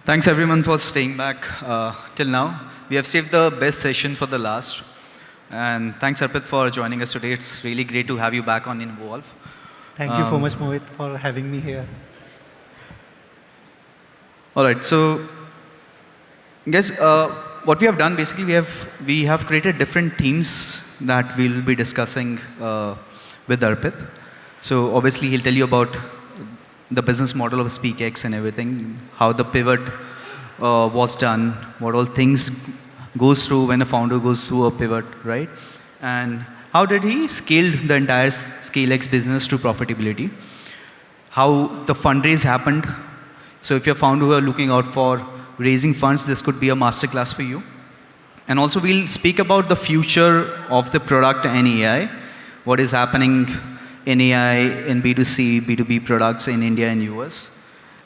Thanks everyone for staying back till now. We have saved the best session for the last. And thanks Arpit for joining us today. It's really great to have you back on Involve. Thank you so much, Mohit, for having me here. All right, so guys, what we have done basically, we have created different themes that we'll be discussing with Arpit. So obviously he'll tell you about the business model of SpeakX and everything, how the pivot was done, what all things goes through when a founder goes through a pivot, right? And how did he scale the entire ScaleX business to profitability? How the fundraise happened. So if you're a founder who are looking out for raising funds, this could be a masterclass for you. And also we'll speak about the future of the product and AI, what is happening in AI, in B2C, B2B products in India and US.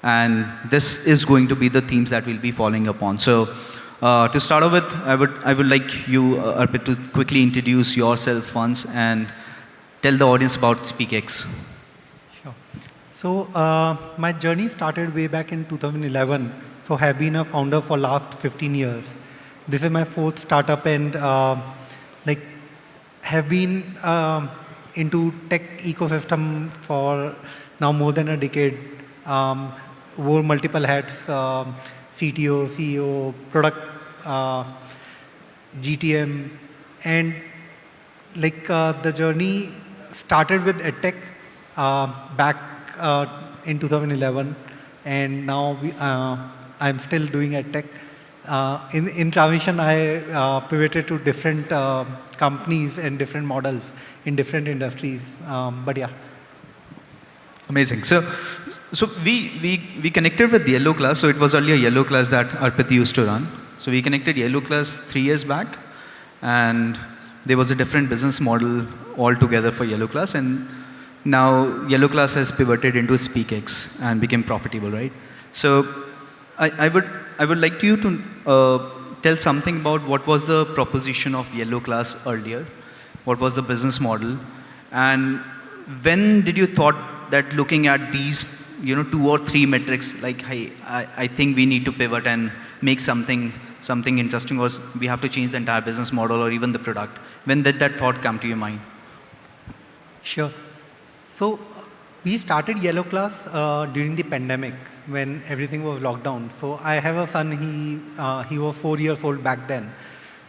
And this is going to be the themes that we'll be following upon. So to start off with, I would like you, Arpit, to quickly introduce yourself once and tell the audience about SpeakX. Sure. So my journey started way back in 2011. So I have been a founder for last 15 years. This is my fourth startup and have been into tech ecosystem for now more than a decade. Wore multiple hats, CTO, CEO, product, GTM, and the journey started with EdTech back in 2011, and now I'm still doing EdTech. In transition, I pivoted to different companies and different models in different industries. But yeah. Amazing. So we connected with Yellow Class. So it was earlier Yellow Class that Arpit used to run. So we connected Yellow Class 3 years back, and there was a different business model altogether for Yellow Class, and now Yellow Class has pivoted into SpeakX and became profitable, right? So I would like you to tell something about what was the proposition of Yellow Class earlier, what was the business model, and when did you thought that looking at these 2 or 3 metrics, like, hey, I think we need to pivot and make something interesting, or we have to change the entire business model or even the product. When did that thought come to your mind? Sure. So we started Yellow Class during the pandemic when everything was locked down. So I have a son, he was 4 years old back then.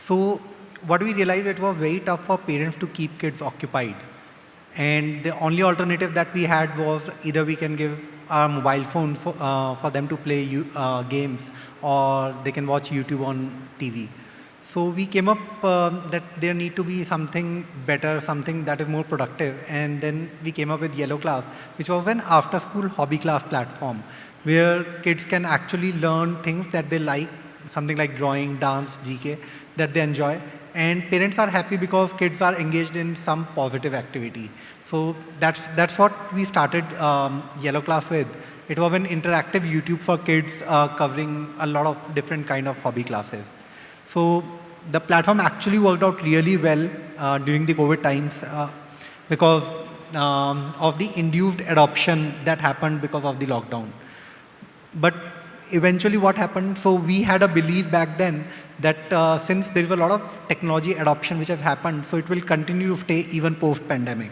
So what we realized, it was very tough for parents to keep kids occupied. And the only alternative that we had was either we can give our mobile phone for them to play games, or they can watch YouTube on TV. So we came up that there need to be something better, something that is more productive. And then we came up with Yellow Class, which was an after-school hobby class platform where kids can actually learn things that they like, something like drawing, dance, GK, that they enjoy. And parents are happy because kids are engaged in some positive activity. So that's what we started Yellow Class with. It was an interactive YouTube for kids covering a lot of different kind of hobby classes. So the platform actually worked out really well during the COVID times because of the induced adoption that happened because of the lockdown. But eventually what happened, so we had a belief back then that since there is a lot of technology adoption which has happened, so it will continue to stay even post-pandemic.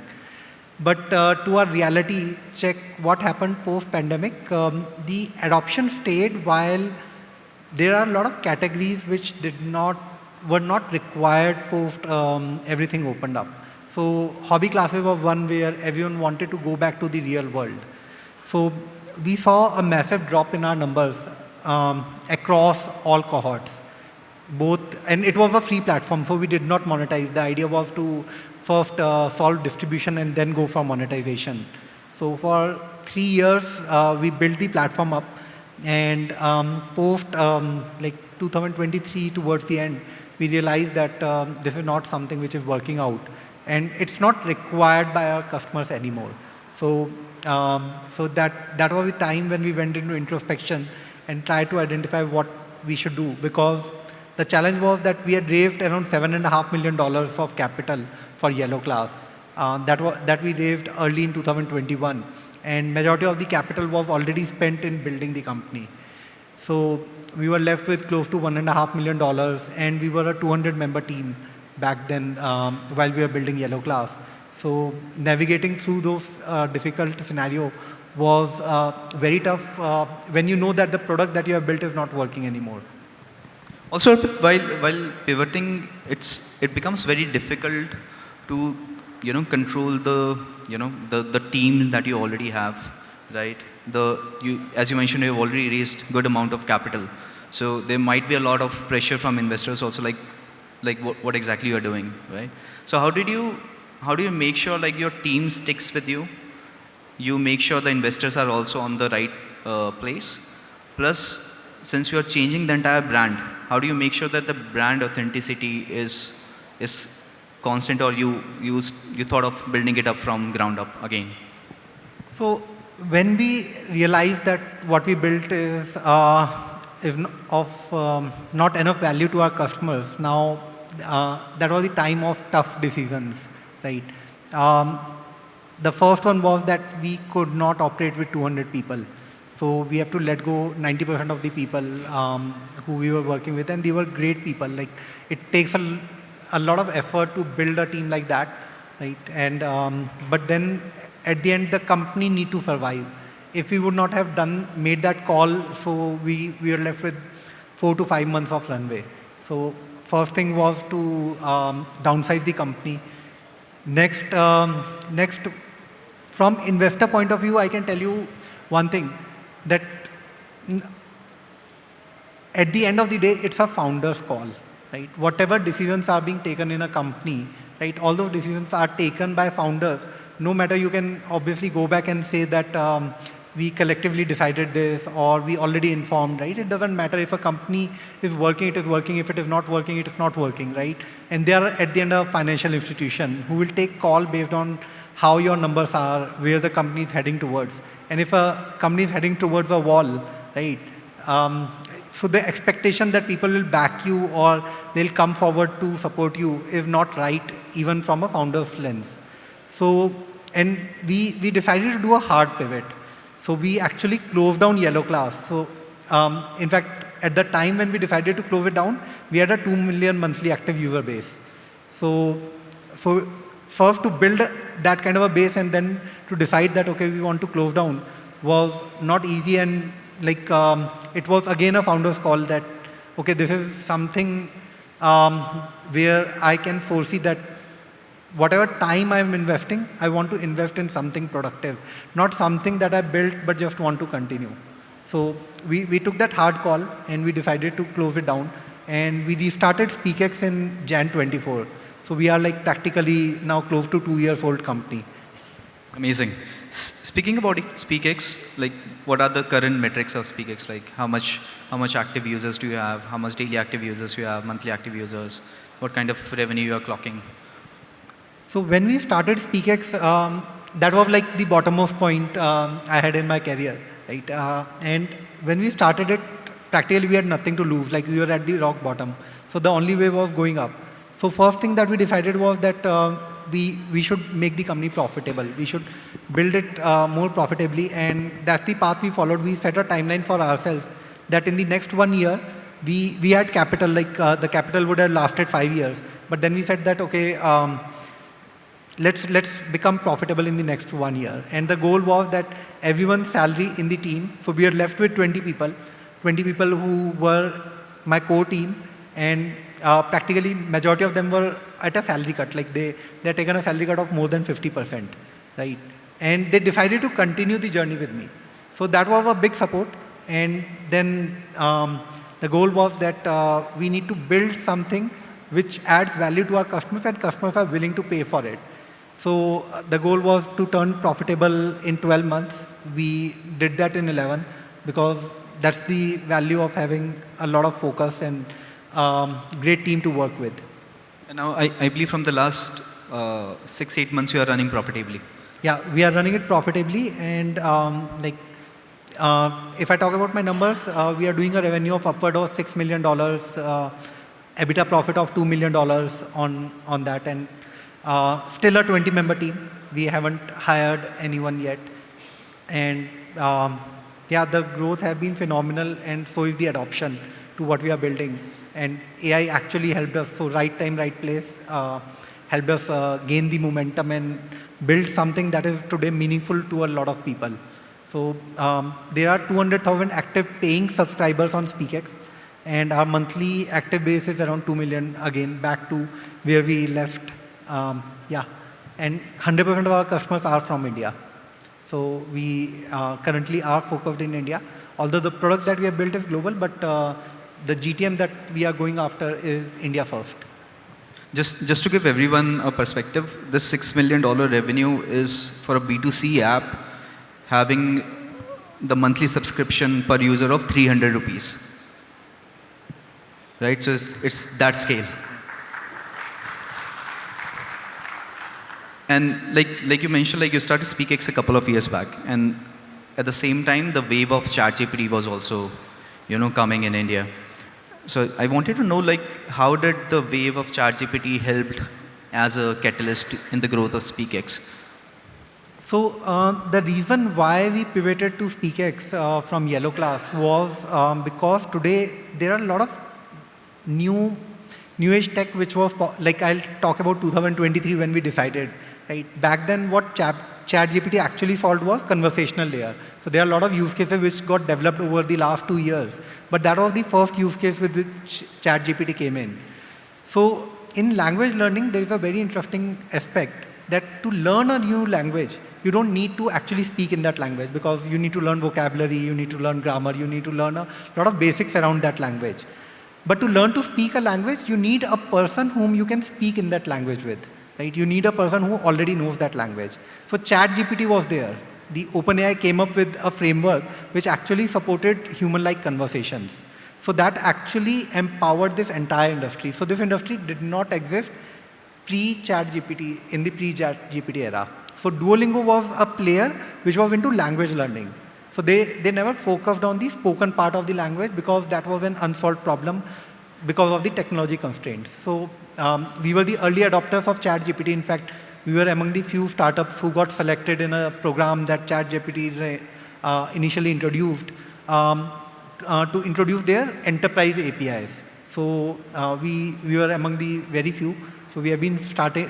But to our reality check, what happened post-pandemic, the adoption stayed while there are a lot of categories which were not required post everything opened up. So hobby classes was one where everyone wanted to go back to the real world. So we saw a massive drop in our numbers across all cohorts. And it was a free platform, so we did not monetize. The idea was to first solve distribution and then go for monetization. So for 3 years, we built the platform up, and post 2023 towards the end, we realized that this is not something which is working out, and it's not required by our customers anymore. So that was the time when we went into introspection and tried to identify what we should do, because the challenge was that we had raised around $7.5 million of capital for Yellow Class that we raised early in 2021, and majority of the capital was already spent in building the company. So we were left with close to $1.5 million, and we were a 200-member team back then while we were building Yellow Class. So navigating through those difficult scenario was very tough when you know that the product that you have built is not working anymore. Also, Arpit, while pivoting, it becomes very difficult to control the team that you already have, right? As you mentioned, you've already raised good amount of capital, so there might be a lot of pressure from investors also, like what exactly you're doing, right? So how do you make sure like your team sticks with you? You make sure the investors are also on the right place. Plus, since you are changing the entire brand, how do you make sure that the brand authenticity is constant, or you thought of building it up from ground up again? So when we realized that what we built is of not enough value to our customers, now that was the time of tough decisions, right? The first one was that we could not operate with 200 people. So we have to let go 90% of the people who we were working with, and they were great people. Like, it takes a lot of effort to build a team like that, right? And but then at the end, the company need to survive. If we would not have made that call, so we were left with 4 to 5 months of runway. So first thing was to downsize the company. Next, from investor point of view, I can tell you one thing, that at the end of the day, it's a founder's call, right? Whatever decisions are being taken in a company, right? All those decisions are taken by founders. No matter, you can obviously go back and say that we collectively decided this, or we already informed, right? It doesn't matter. If a company is working, it is working. If it is not working, it is not working, right? And they are at the end a financial institution who will take call based on how your numbers are, where the company is heading towards. And if a company is heading towards a wall, right? So the expectation that people will back you or they'll come forward to support you is not right, even from a founder's lens. So, and we decided to do a hard pivot. So we actually closed down Yellow Class. So in fact, at the time when we decided to close it down, we had a 2 million monthly active user base. So first to build that kind of a base, and then to decide that, okay, we want to close down, was not easy. And like it was again a founder's call that, okay, this is something where I can foresee that whatever time I'm investing, I want to invest in something productive, not something that I built but just want to continue. So we took that hard call and we decided to close it down, and we restarted SpeakX in Jan 24. So we are like practically now close to 2 years old company. Amazing. Speaking about SpeakX, like what are the current metrics of SpeakX? Like how much active users do you have? How much daily active users you have? Monthly active users? What kind of revenue you are clocking? So when we started SpeakX, that was like the bottommost point I had in my career, right? And when we started it, practically we had nothing to lose. Like, we were at the rock bottom. So the only way was going up. So first thing that we decided was that we should make the company profitable. We should build it more profitably, and that's the path we followed. We set a timeline for ourselves that in the next 1 year, we had capital, like the capital would have lasted 5 years. But then we said that, okay, let's become profitable in the next 1 year. And the goal was that everyone's salary in the team, so we are left with 20 people who were my core team, and practically majority of them were at a salary cut. Like they're taken a salary cut of more than 50%, right? And they decided to continue the journey with me. So that was a big support. And then the goal was that we need to build something which adds value to our customers, and customers are willing to pay for it. So the goal was to turn profitable in 12 months. We did that in 11, because that's the value of having a lot of focus and great team to work with. And now I believe from the last 6-8 months you are running profitably. Yeah, we are running it profitably, and if I talk about my numbers, we are doing a revenue of upward of $6 million, EBITDA profit of $2 million on that, and still a 20-member team. We haven't hired anyone yet, and yeah, the growth has been phenomenal, and so is the adoption to what we are building. And AI actually helped us. So right time, right place, helped us gain the momentum and build something that is today meaningful to a lot of people. So there are 200,000 active paying subscribers on SpeakX, and our monthly active base is around 2 million, again, back to where we left. Yeah, and 100% of our customers are from India. So we currently are focused in India, although the product that we have built is global, but the GTM that we are going after is India first. Just to give everyone a perspective, this $6 million revenue is for a B2C app having the monthly subscription per user of 300 rupees. Right? So it's that scale. And like you mentioned, like you started SpeakX a couple of years back, and at the same time, the wave of ChatGPT was also, coming in India. So I wanted to know, like, how did the wave of ChatGPT helped as a catalyst in the growth of SpeakX? So the reason why we pivoted to SpeakX from Yellow Class was because today there are a lot of new age tech which was, like I'll talk about 2023 when we decided, right? Back then what ChatGPT actually solved was conversational layer. So there are a lot of use cases which got developed over the last 2 years. But that was the first use case with which ChatGPT came in. So in language learning, there is a very interesting aspect that to learn a new language, you don't need to actually speak in that language, because you need to learn vocabulary, you need to learn grammar, you need to learn a lot of basics around that language. But to learn to speak a language, you need a person whom you can speak in that language with, right? You need a person who already knows that language. So ChatGPT was there. The OpenAI came up with a framework which actually supported human-like conversations. So that actually empowered this entire industry. So this industry did not exist pre-ChatGPT, in the pre-ChatGPT era. So Duolingo was a player which was into language learning. So they never focused on the spoken part of the language because that was an unsolved problem because of the technology constraints. So we were the early adopters of ChatGPT. In fact, we were among the few startups who got selected in a program that ChatGPT initially introduced to introduce their enterprise APIs. So we were among the very few. So we have been starting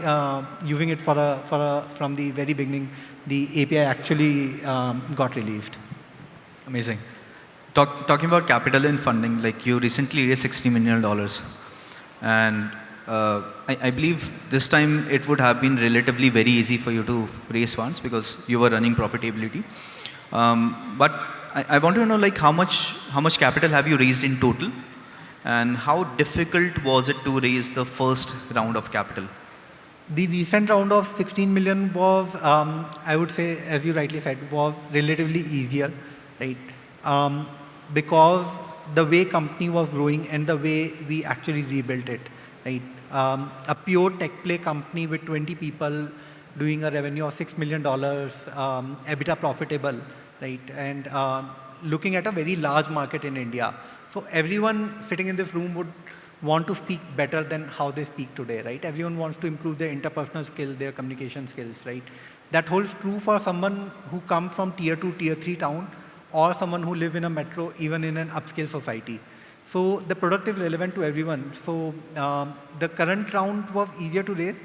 using it from the very beginning. The API actually got released. Amazing. Talking about capital and funding, like you recently raised $60 million. And I believe this time it would have been relatively very easy for you to raise funds because you were running profitability. But I want to know, like, how much capital have you raised in total? And how difficult was it to raise the first round of capital? The recent round of 16 million was, I would say, as you rightly said, was relatively easier, right? Because the way company was growing and the way we actually rebuilt it, right? A pure tech play company with 20 people doing a revenue of $6 million, EBITDA profitable, right? And looking at a very large market in India. So everyone sitting in this room would want to speak better than how they speak today, right? Everyone wants to improve their interpersonal skills, their communication skills, right? That holds true for someone who comes from tier 2, tier 3 town, or someone who live in a metro, even in an upscale society. So the product is relevant to everyone. So the current round was easier to raise,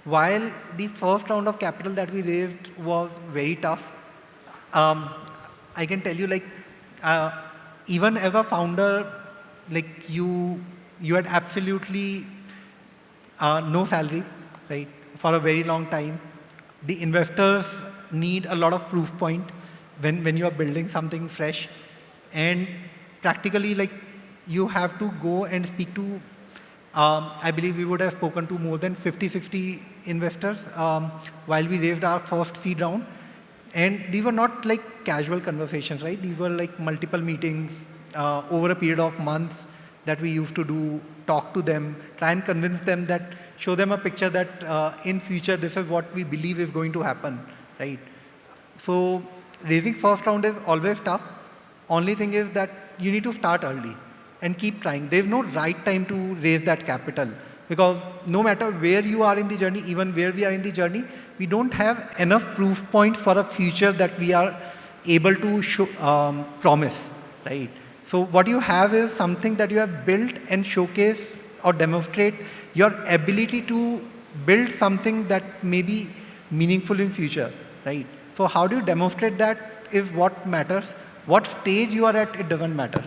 while the first round of capital that we raised was very tough. I can tell you, like, even as a founder, like you had absolutely no salary, right, for a very long time. The investors need a lot of proof point when you are building something fresh, and practically, like, you have to go and speak to, I believe we would have spoken to more than 50, 60 investors while we raised our first seed round. And these were not like casual conversations, right? These were like multiple meetings over a period of months that we used to do, talk to them, try and convince them that, show them a picture that in future this is what we believe is going to happen, right? So raising first round is always tough. Only thing is that you need to start early and keep trying. There's no right time to raise that capital, because no matter where you are in the journey, even where we are in the journey, we don't have enough proof points for a future that we are able to promise, right? So what you have is something that you have built and showcase or demonstrate your ability to build something that may be meaningful in future, right? So how do you demonstrate that is what matters. What stage you are at, it doesn't matter.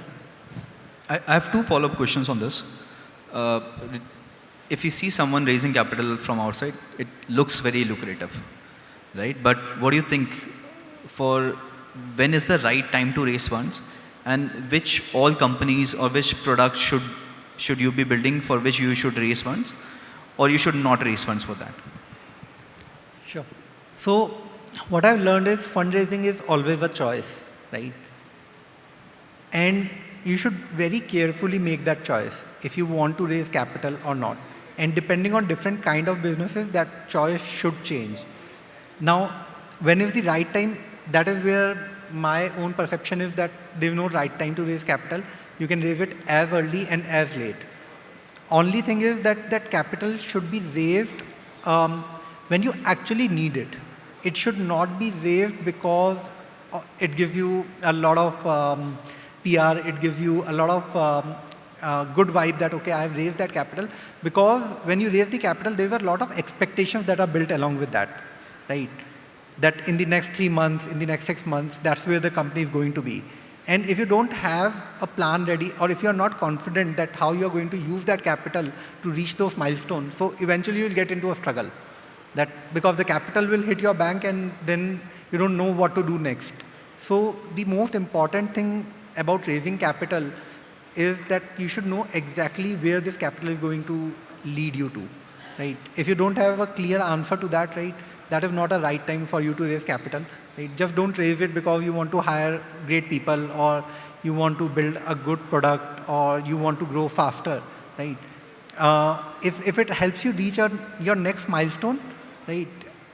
I have two follow-up questions on this. Uh, if you see someone raising capital from outside, it looks very lucrative, right? But what do you think for when is the right time to raise funds, and which all companies or which products should you be building for which you should raise funds, or you should not raise funds for that? Sure. So what I've learned is fundraising is always a choice, right? And you should very carefully make that choice if you want to raise capital or not. And depending on different kind of businesses, that choice should change. Now, when is the right time? That is where my own perception is that there is no right time to raise capital. You can raise it as early and as late. Only thing is that that capital should be raised when you actually need it. It should not be raised because it gives you a lot of PR, it gives you a lot of good vibe that, okay, I've raised that capital. Because when you raise the capital, there's a lot of expectations that are built along with that, right? That in the next 3 months, in the next 6 months, that's where the company is going to be. And if you don't have a plan ready, or if you're not confident that how you're going to use that capital to reach those milestones, so eventually you'll get into a struggle. That because the capital will hit your bank and then you don't know what to do next. So the most important thing about raising capital is that you should know exactly where this capital is going to lead you to, right? If you don't have a clear answer to that, right, that is not a right time for you to raise capital. Right? Just don't raise it because you want to hire great people, or you want to build a good product, or you want to grow faster, right? If it helps you reach your next milestone, right,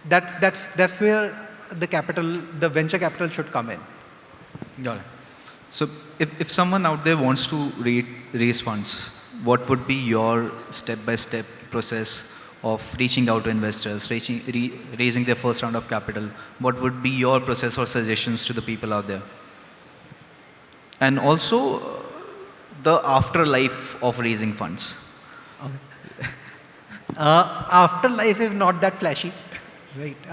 that's where the venture capital should come in. Got it. So if someone out there wants to raise funds, what would be your step-by-step process of reaching out to investors, raising their first round of capital? What would be your process or suggestions to the people out there? And also the afterlife of raising funds. Okay. Afterlife is not that flashy, right?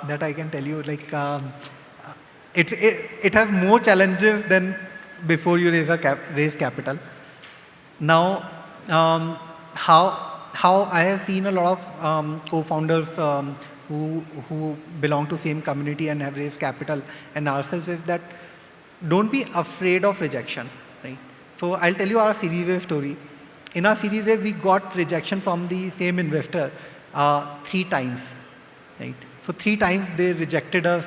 That I can tell you. Like it has more challenges than before you raise capital. Now, how I have seen a lot of co-founders who belong to same community and have raised capital and ourselves is that don't be afraid of rejection, right? So I'll tell you our Series A story. In our Series A, we got rejection from the same investor 3 times, right? So 3 times they rejected us,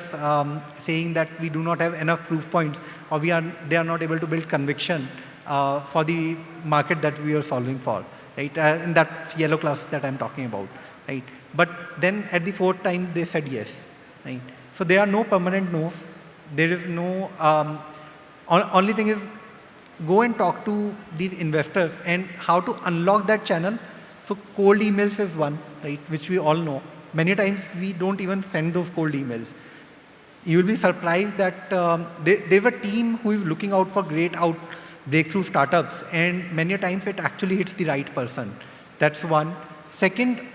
saying that we do not have enough proof points, or they are not able to build conviction for the market that we are solving for. Right, in that yellow class that I'm talking about, right? But then at the 4th time they said yes, right? So there are no permanent no's. There is no, only thing is go and talk to these investors and how to unlock that channel. So cold emails is one, right, which we all know. Many times we don't even send those cold emails. You will be surprised that there's a team who is looking out for breakthrough startups, and many times it actually hits the right person. That's one. Second,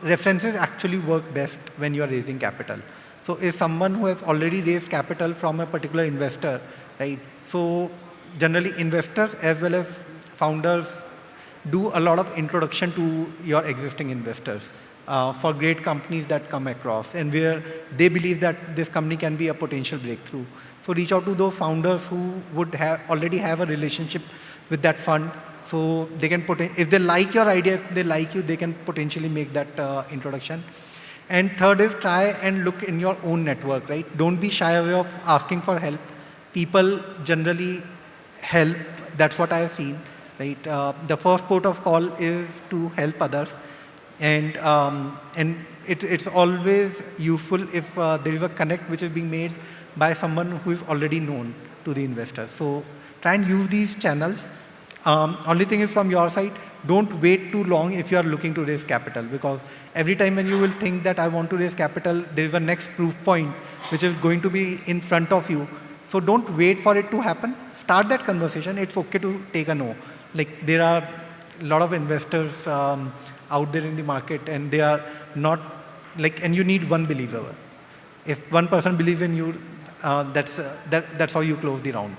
references actually work best when you are raising capital. So if someone who has already raised capital from a particular investor, right? So generally investors as well as founders do a lot of introduction to your existing investors for great companies that come across and where they believe that this company can be a potential breakthrough. So reach out to those founders who would already have a relationship with that fund. So they can if they like your idea, if they like you, they can potentially make that introduction. And third is try and look in your own network, right? Don't be shy away of asking for help. People generally help. That's what I have seen, right? The first port of call is to help others. And it's always useful if there is a connect which is being made by someone who is already known to the investor. So try and use these channels. Only thing is from your side, don't wait too long if you are looking to raise capital, because every time when you will think that I want to raise capital, there is a next proof point which is going to be in front of you. So don't wait for it to happen. Start that conversation. It's okay to take a no. Like there are a lot of investors out there in the market, and they are not like, and you need one believer. If one person believes in you, that's how you close the round.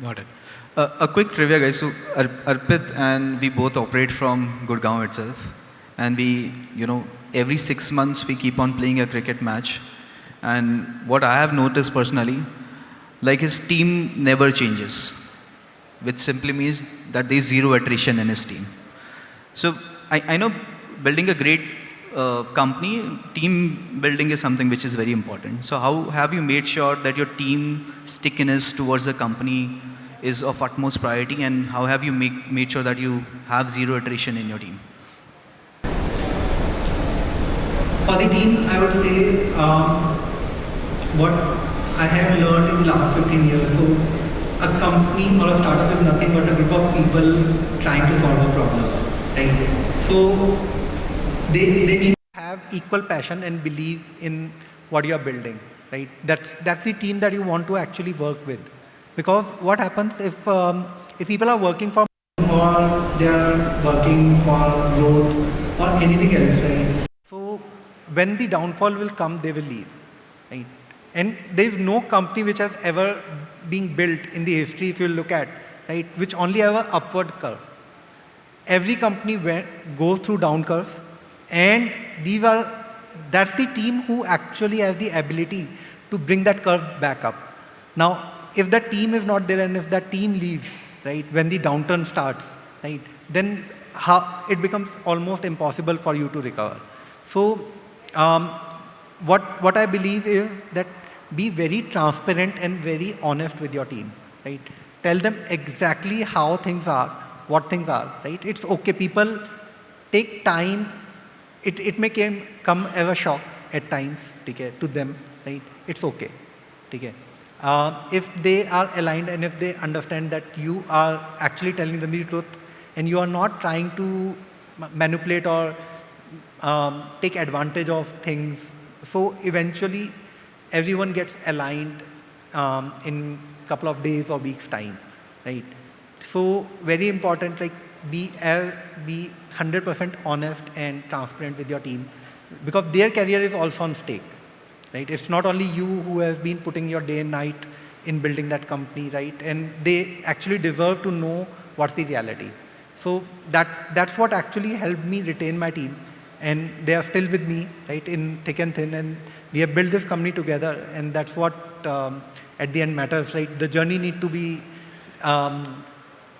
Got it. A quick trivia, guys. So Arpit and we both operate from Gurgaon itself, and we, every 6 months we keep on playing a cricket match. And what I have noticed personally, like his team never changes, which simply means that there is zero attrition in his team. So I know building a great company, team building is something which is very important. So how have you made sure that your team stickiness towards the company is of utmost priority, and how have you made sure that you have zero attrition in your team? For the team, I would say what I have learned in the last 15 years. So a company or a startup is nothing but a group of people trying to solve a problem, right? So they need to have equal passion and believe in what you are building, right? That's the team that you want to actually work with. Because what happens if people are working for, or they are working for growth or anything else, right? So when the downfall will come, they will leave, right? And there is no company which has ever been built in the history, if you look at, right, which only have an upward curve. Every company goes through down curves, and that's the team who actually has the ability to bring that curve back up. Now, if that team is not there, and if that team leaves, right, when the downturn starts, right, then it becomes almost impossible for you to recover. So what I believe is that be very transparent and very honest with your team, right? Tell them exactly how things are, what things are, right? It's okay. People take time. It may come as a shock at times, okay, to them, right? It's okay, okay. If they are aligned and if they understand that you are actually telling them the truth and you are not trying to manipulate or take advantage of things, so eventually everyone gets aligned in a couple of days or weeks time, right? So very important, like be 100% honest and transparent with your team, because their career is also on stake. Right? It's not only you who have been putting your day and night in building that company, right? And they actually deserve to know what's the reality. So that's what actually helped me retain my team, and they are still with me, right, in thick and thin, and we have built this company together, and that's what at the end matters, right? The journey need to be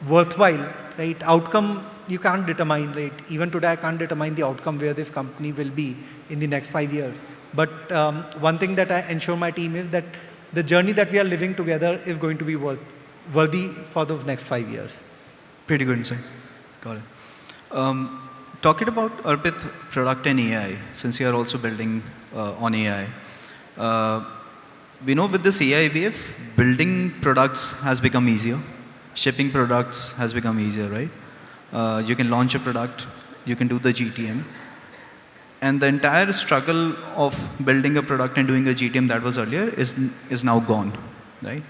worthwhile, right? Outcome you can't determine, right? Even today I can't determine the outcome where this company will be in the next 5 years. But one thing that I ensure my team is that the journey that we are living together is going to be worthy for those next 5 years. Pretty good insight. Got it. Talking about Arpit product and AI, since you are also building on AI, we know with this AI wave, building products has become easier. Shipping products has become easier, right? You can launch a product, you can do the GTM. And the entire struggle of building a product and doing a GTM that was earlier is now gone, right?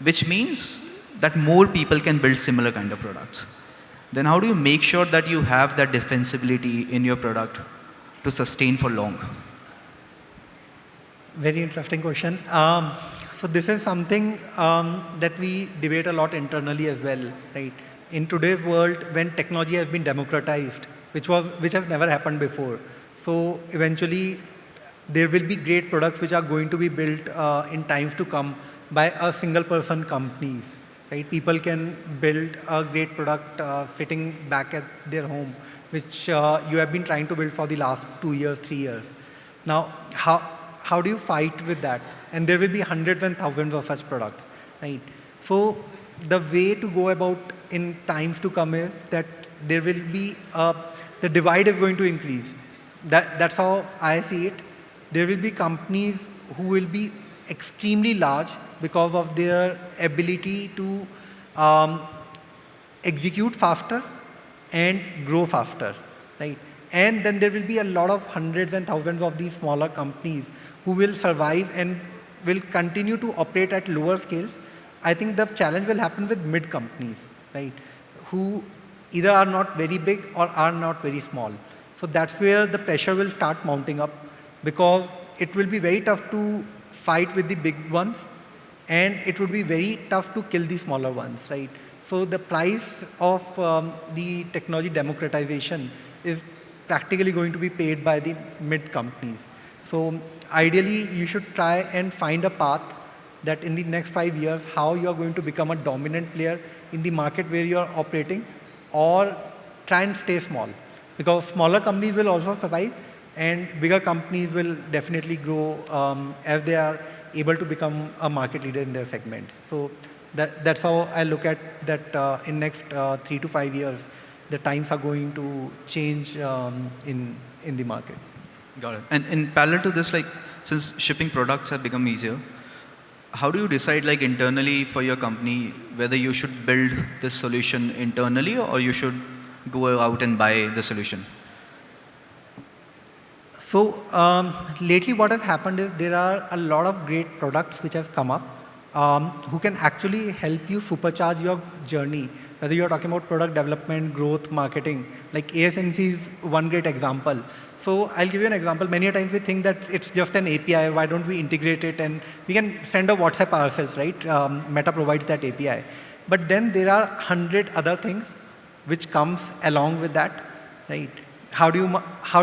Which means that more people can build similar kind of products. Then how do you make sure that you have that defensibility in your product to sustain for long? Very interesting question. So this is something that we debate a lot internally as well, right? In today's world, when technology has been democratized, which has never happened before. So eventually, there will be great products which are going to be built in times to come by a single person companies, right? People can build a great product sitting back at their home, which you have been trying to build for the last 2 years, 3 years. Now, how do you fight with that? And there will be hundreds and thousands of such products, right? So the way to go about in times to come is that there will be the divide is going to increase. That's how I see it. There will be companies who will be extremely large because of their ability to execute faster and grow faster, right? And then there will be a lot of hundreds and thousands of these smaller companies who will survive and will continue to operate at lower scales. I think the challenge will happen with mid companies, right? Who either are not very big or are not very small. So that's where the pressure will start mounting up, because it will be very tough to fight with the big ones, and it would be very tough to kill the smaller ones, right? So the price of the technology democratization is practically going to be paid by the mid companies. So ideally, you should try and find a path that in the next 5 years, how you are going to become a dominant player in the market where you are operating, or try and stay small. Because smaller companies will also survive, and bigger companies will definitely grow as they are able to become a market leader in their segment. So that's how I look at that in next 3 to 5 years, the times are going to change in the market. Got it. And in parallel to this, like, since shipping products have become easier, how do you decide, like, internally for your company whether you should build this solution internally or you should go out and buy the solution? So lately what has happened is there are a lot of great products which have come up who can actually help you supercharge your journey, whether you're talking about product development, growth, marketing. Like AiSensy is one great example. So I'll give you an example. Many a times we think that it's just an API, why don't we integrate it and we can send a WhatsApp ourselves, right? Meta provides that API. But then there are 100 other things which comes along with that, right? How do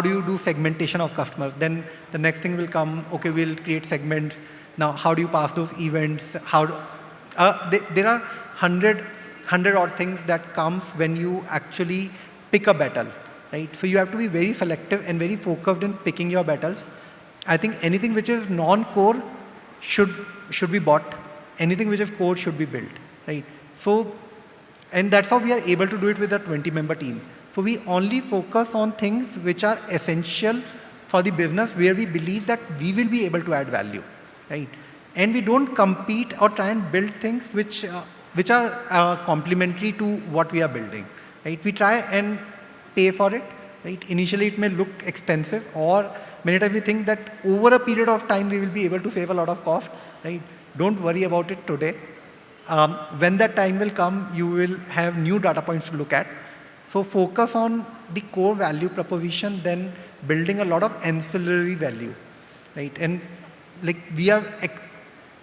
you do segmentation of customers? Then the next thing will come, okay, we'll create segments. Now, how do you pass those events? There are 100 odd things that comes when you actually pick a battle, right? So you have to be very selective and very focused in picking your battles. I think anything which is non-core should be bought. Anything which is core should be built, right? So, and that's how we are able to do it with a 20-member team. So we only focus on things which are essential for the business, where we believe that we will be able to add value, right? And we don't compete or try and build things which are complementary to what we are building, right? We try and pay for it, right? Initially it may look expensive, or many times we think that over a period of time we will be able to save a lot of cost, right? Don't worry about it today. When that time will come, you will have new data points to look at. So focus on the core value proposition, then building a lot of ancillary value, right? And like we are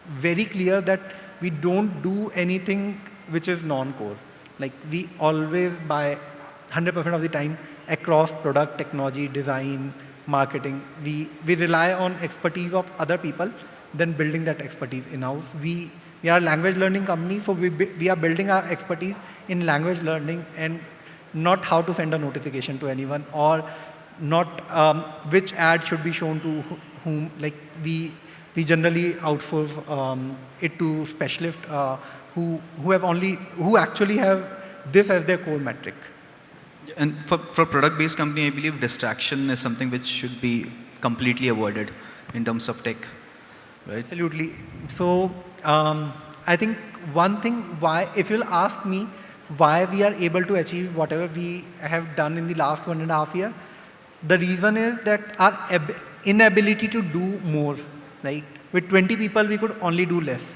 very clear that we don't do anything which is non-core. Like we always buy 100% of the time across product, technology, design, marketing. We rely on expertise of other people, then building that expertise in-house. We are a language learning company, so we are building our expertise in language learning, and not how to send a notification to anyone, or not which ad should be shown to whom. Like we generally outsource it to specialists who actually have this as their core metric. And for product-based company, I believe distraction is something which should be completely avoided in terms of tech, right? Absolutely. So I think one thing why, if you'll ask me, why we are able to achieve whatever we have done in the last 1.5 years, the reason is that our inability to do more, right? With 20 people, we could only do less.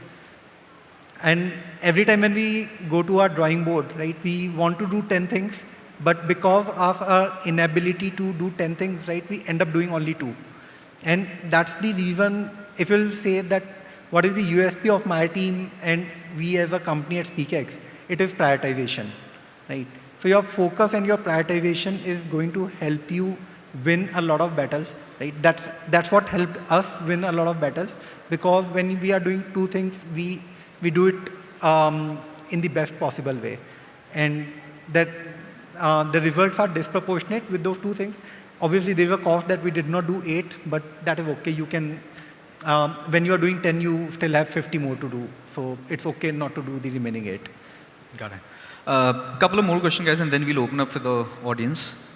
And every time when we go to our drawing board, right, we want to do 10 things, but because of our inability to do 10 things, right, we end up doing only 2. And that's the reason, if you'll say that what is the USP of my team and we as a company at SpeakX, it is prioritization, right? So your focus and your prioritization is going to help you win a lot of battles, right? That's what helped us win a lot of battles, because when we are doing 2 things, we do it in the best possible way, and that the results are disproportionate with those 2 things. Obviously, there is a cost that we did not do 8, but that is okay. You can, when you are doing 10, you still have 50 more to do. So it's okay not to do the remaining 8. Got it. Couple of more questions, guys, and then we'll open up for the audience.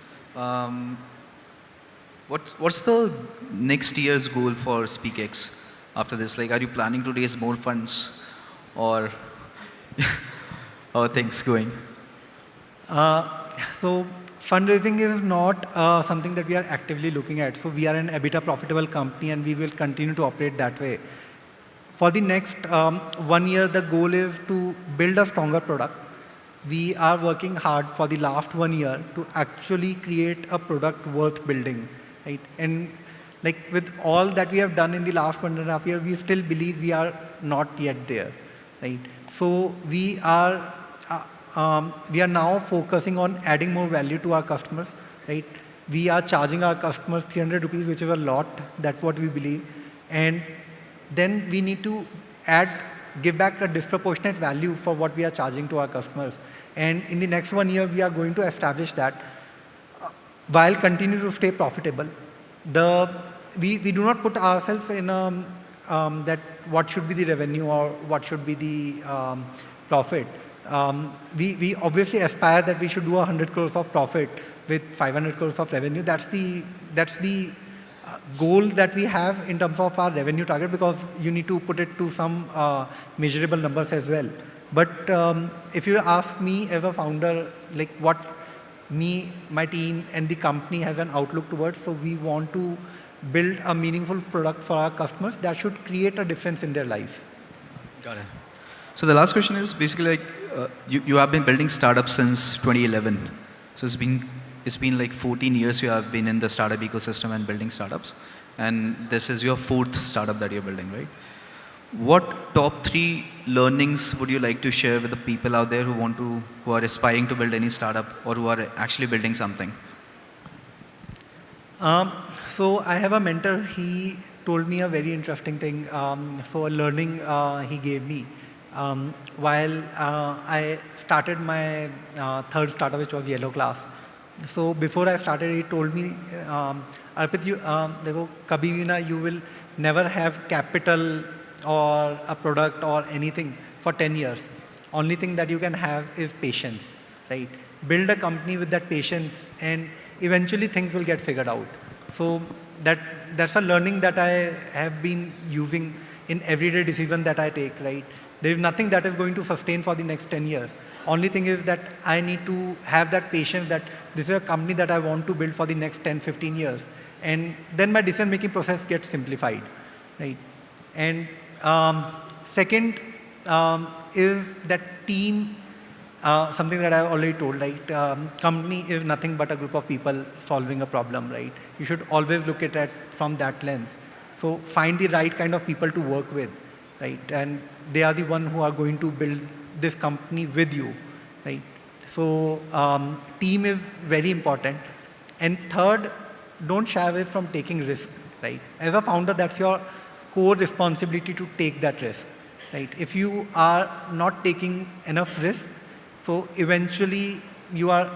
What's the next year's goal for SpeakX after this? Like, are you planning to raise more funds, or how are things going? So fundraising is not something that we are actively looking at. So we are an EBITDA profitable company and we will continue to operate that way. For the next 1 year, the goal is to build a stronger product. We are working hard for the last 1 year to actually create a product worth building, right? And like with all that we have done in the last 1.5 years, we still believe we are not yet there, right? So we are now focusing on adding more value to our customers, right? We are charging our customers 300 rupees, which is a lot. That's what we believe. And then we need to give back a disproportionate value for what we are charging to our customers. And in the next 1 year, we are going to establish that while continue to stay profitable. We do not put ourselves in that what should be the revenue or what should be the profit. We obviously aspire that we should do 100 crores of profit with 500 crores of revenue. That's the goal that we have in terms of our revenue target, because you need to put it to some measurable numbers as well. But if you ask me as a founder, like what me, my team, and the company has an outlook towards, so we want to build a meaningful product for our customers that should create a difference in their life. Got it. So the last question is basically like you have been building startups since 2011. So it's been like 14 years you have been in the startup ecosystem and building startups, and this is your 4th startup that you're building, right? What top 3 learnings would you like to share with the people out there who are aspiring to build any startup or who are actually building something? So I have a mentor. He told me a very interesting thing. So a learning he gave me while I started my 3rd startup, which was Yellow Class. So before I started, he told me, Arpit, देखो कभी भी ना you will never have capital or a product or anything for 10 years. Only thing that you can have is patience, right? Build a company with that patience and eventually things will get figured out. So that's a learning that I have been using in everyday decision that I take, right? There is nothing that is going to sustain for the next 10 years. Only thing is that I need to have that patience that this is a company that I want to build for the next 10, 15 years. And then my decision-making process gets simplified, right? And second is that team, something that I've already told, right? Company is nothing but a group of people solving a problem, right? You should always look at it from that lens. So find the right kind of people to work with, right? And they are the one who are going to build this company with you, right? So team is very important. And third, don't shy away from taking risk, right? As a founder, that's your core responsibility to take that risk, right? If you are not taking enough risk, so eventually you are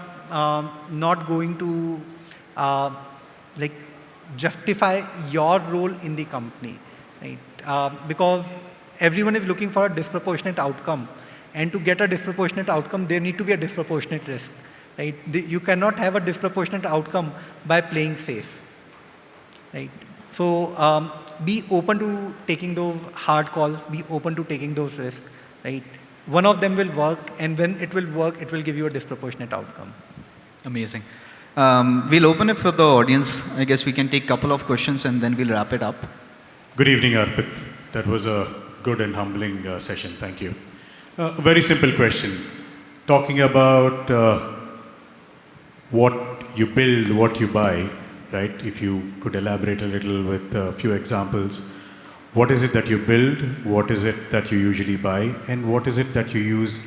not going to like justify your role in the company, right? Because everyone is looking for a disproportionate outcome. And to get a disproportionate outcome, there need to be a disproportionate risk, right? You cannot have a disproportionate outcome by playing safe, right? So be open to taking those hard calls, be open to taking those risks, right? One of them will work, and when it will work, it will give you a disproportionate outcome. Amazing. We'll open it for the audience. I guess we can take a couple of questions and then we'll wrap it up. Good evening, Arpit. That was a good and humbling session. Thank you. A very simple question. Talking about what you build, what you buy, right? If you could elaborate a little with a few examples. What is it that you build? What is it that you usually buy? And what is it that you use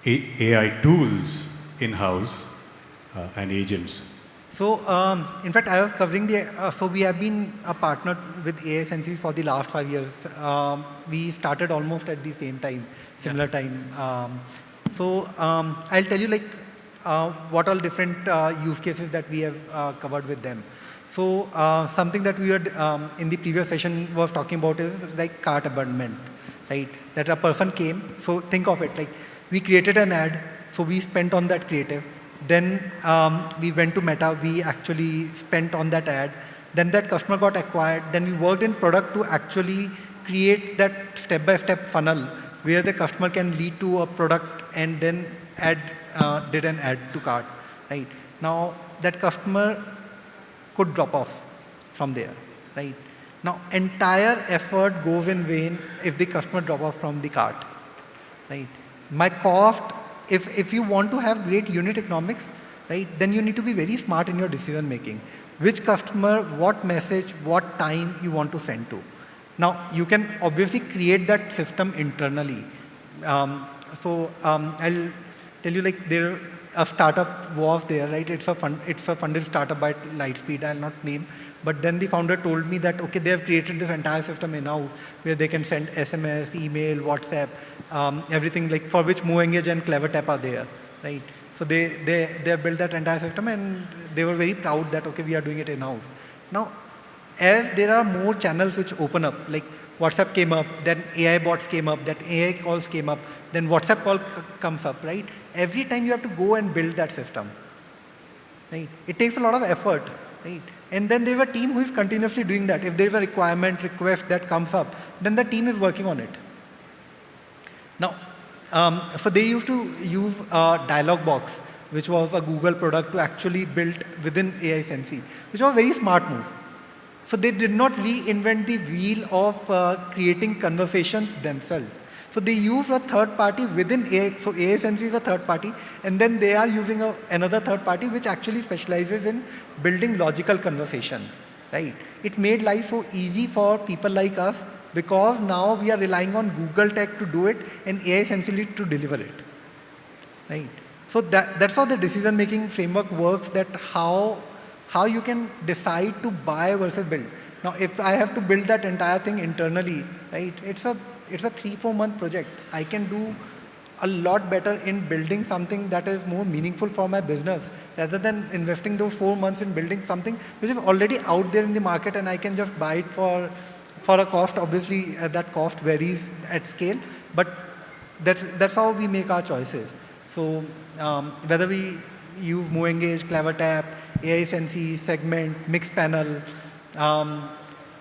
AI tools in-house and agents? So, in fact, I was covering so we have been a partner with AiSensy for the last 5 years. We started almost at the same time, similar time. So, I'll tell you like what all different use cases that we have covered with them. So, something that we had in the previous session was talking about is like cart abandonment, right? That a person came, so think of it like we created an ad, so we spent on that creative. Then we went to Meta, we actually spent on that ad. Then that customer got acquired. Then we worked in product to actually create that step-by-step funnel where the customer can lead to a product and then did an add to cart, right? Now that customer could drop off from there, right? Now entire effort goes in vain if the customer drop off from the cart, right? My cost, if you want to have great unit economics, right, then you need to be very smart in your decision making. Which customer, what message, what time you want to send to. Now you can obviously create that system internally. I'll tell you, like, a startup was there, right? It's a funded startup by Lightspeed. I'll not name, but then the founder told me that okay, they have created this entire system in-house where they can send SMS, email, WhatsApp, everything, like, for which MoveEngage and CleverTap are there, right? So they have built that entire system, and they were very proud that okay, we are doing it in-house. Now, as there are more channels which open up, like WhatsApp came up, then AI bots came up, that AI calls came up, then WhatsApp call comes up, right? Every time you have to go and build that system, right? It takes a lot of effort, right? And then there's a team who is continuously doing that. If there's a request that comes up, then the team is working on it. Now, so they used to use Dialog Box, which was a Google product to actually build within AiSensy, which was a very smart move. So they did not reinvent the wheel of creating conversations themselves. So they use a third party within AI. So AiSensy is a third party, and then they are using another third party which actually specializes in building logical conversations, right? It made life so easy for people like us because now we are relying on Google Tech to do it and AiSensy to deliver it, right? So that's how the decision-making framework works, that how you can decide to buy versus build. Now, if I have to build that entire thing internally, right, it's a 3-4 month project. I can do a lot better in building something that is more meaningful for my business rather than investing those 4 months in building something which is already out there in the market and I can just buy it for a cost. Obviously, that cost varies at scale, but that's how we make our choices. So whether we use MoveEngage, CleverTap, AiSensy, Segment, Mixpanel,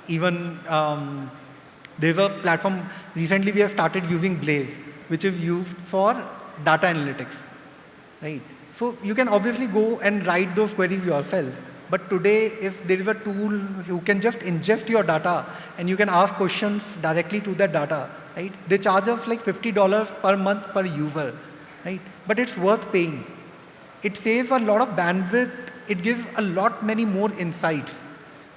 even there's a platform, recently we have started using Blaze, which is used for data analytics, right? So you can obviously go and write those queries yourself. But today, if there is a tool who can just ingest your data and you can ask questions directly to that data, right? They charge us like $50 per month per user, right? But it's worth paying. It saves a lot of bandwidth. It gives a lot many more insights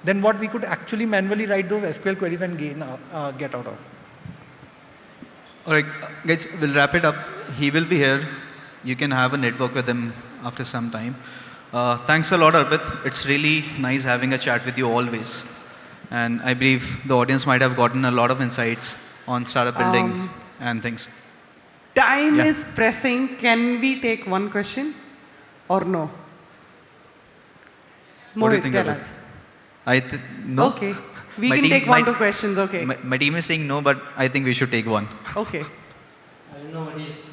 than what we could actually manually write those SQL queries and get out of. All right, guys, we'll wrap it up. He will be here. You can have a network with him after some time. Thanks a lot, Arpit. It's really nice having a chat with you always. And I believe the audience might have gotten a lot of insights on startup building and things. Time is pressing. Can we take one question or no? What do you Mohit, think, tell Arpit? us. No. Okay. We can take 1-2 questions, okay. My team is saying no, but I think we should take one. Okay. I don't know whether it's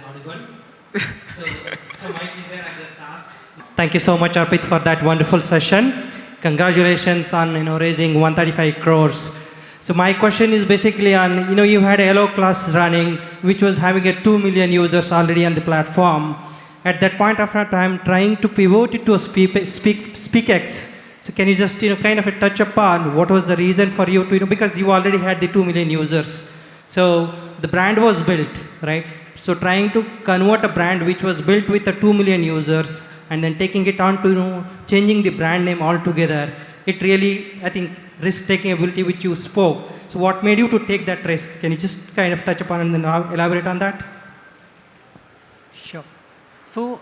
audible. so mic is there, I just asked. Thank you so much, Arpit, for that wonderful session. Congratulations on raising 135 crores. So my question is basically on, you had a yellow class running, which was having 2 million users already on the platform. At that point of time, trying to pivot it to a SpeakX. So can you just kind of touch upon what was the reason for you to, because you already had the 2 million users. So the brand was built, right? So trying to convert a brand which was built with 2 million users and then taking it on to changing the brand name altogether, it really, I think, risk-taking ability which you spoke. So what made you to take that risk? Can you just kind of touch upon and then elaborate on that? Sure. So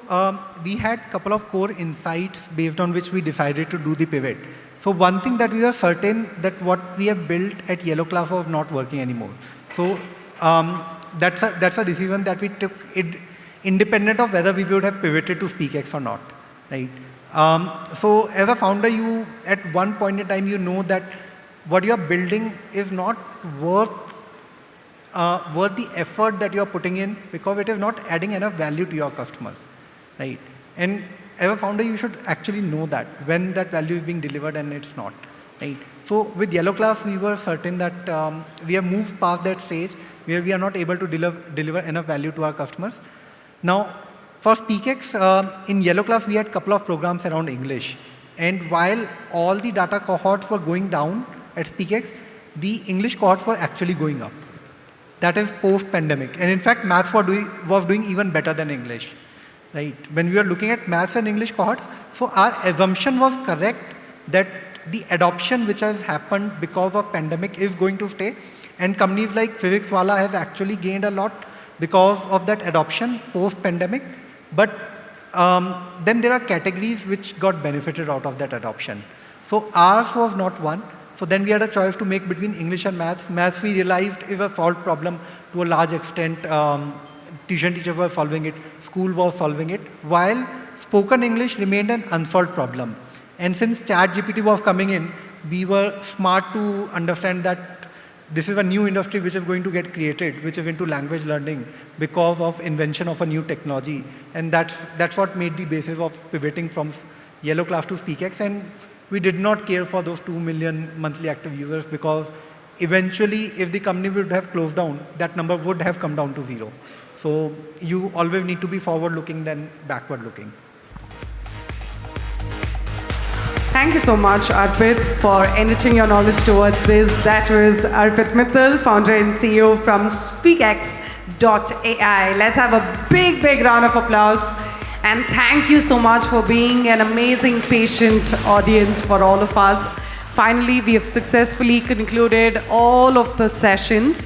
we had a couple of core insights based on which we decided to do the pivot. So one thing that we are certain that what we have built at Yellow Class was not working anymore. So that's a decision that we took independent of whether we would have pivoted to SpeakX or not, right? So as a founder, you at one point in time, you know that what you are building is not worth the effort that you are putting in because it is not adding enough value to your customers, right? And as a founder, you should actually know that when that value is being delivered and it's not, right? So with Yellow Class, we were certain that we have moved past that stage where we are not able to deliver enough value to our customers. Now, for SpeakX, in Yellow Class, we had a couple of programs around English. And while all the data cohorts were going down at SpeakX, the English cohorts were actually going up. That is post-pandemic. And in fact, maths was doing even better than English. Right? When we were looking at maths and English cohorts, so our assumption was correct that the adoption which has happened because of pandemic is going to stay. And companies like Physicswala have actually gained a lot because of that adoption post-pandemic. But then there are categories which got benefited out of that adoption. So ours was not one. So then we had a choice to make between English and maths. Maths we realized is a solved problem to a large extent. Tuition teachers were solving it, school was solving it, while spoken English remained an unsolved problem. And since ChatGPT was coming in, we were smart to understand that this is a new industry which is going to get created, which is into language learning because of invention of a new technology. And that's what made the basis of pivoting from Yellow Class to SpeakX. And we did not care for those 2 million monthly active users because eventually if the company would have closed down, that number would have come down to 0. So you always need to be forward-looking than backward-looking. Thank you so much, Arpit, for enriching your knowledge towards this. That was Arpit Mittal, founder and CEO from Speakx.ai. Let's have a big, big round of applause. And thank you so much for being an amazing, patient audience for all of us. Finally, we have successfully concluded all of the sessions.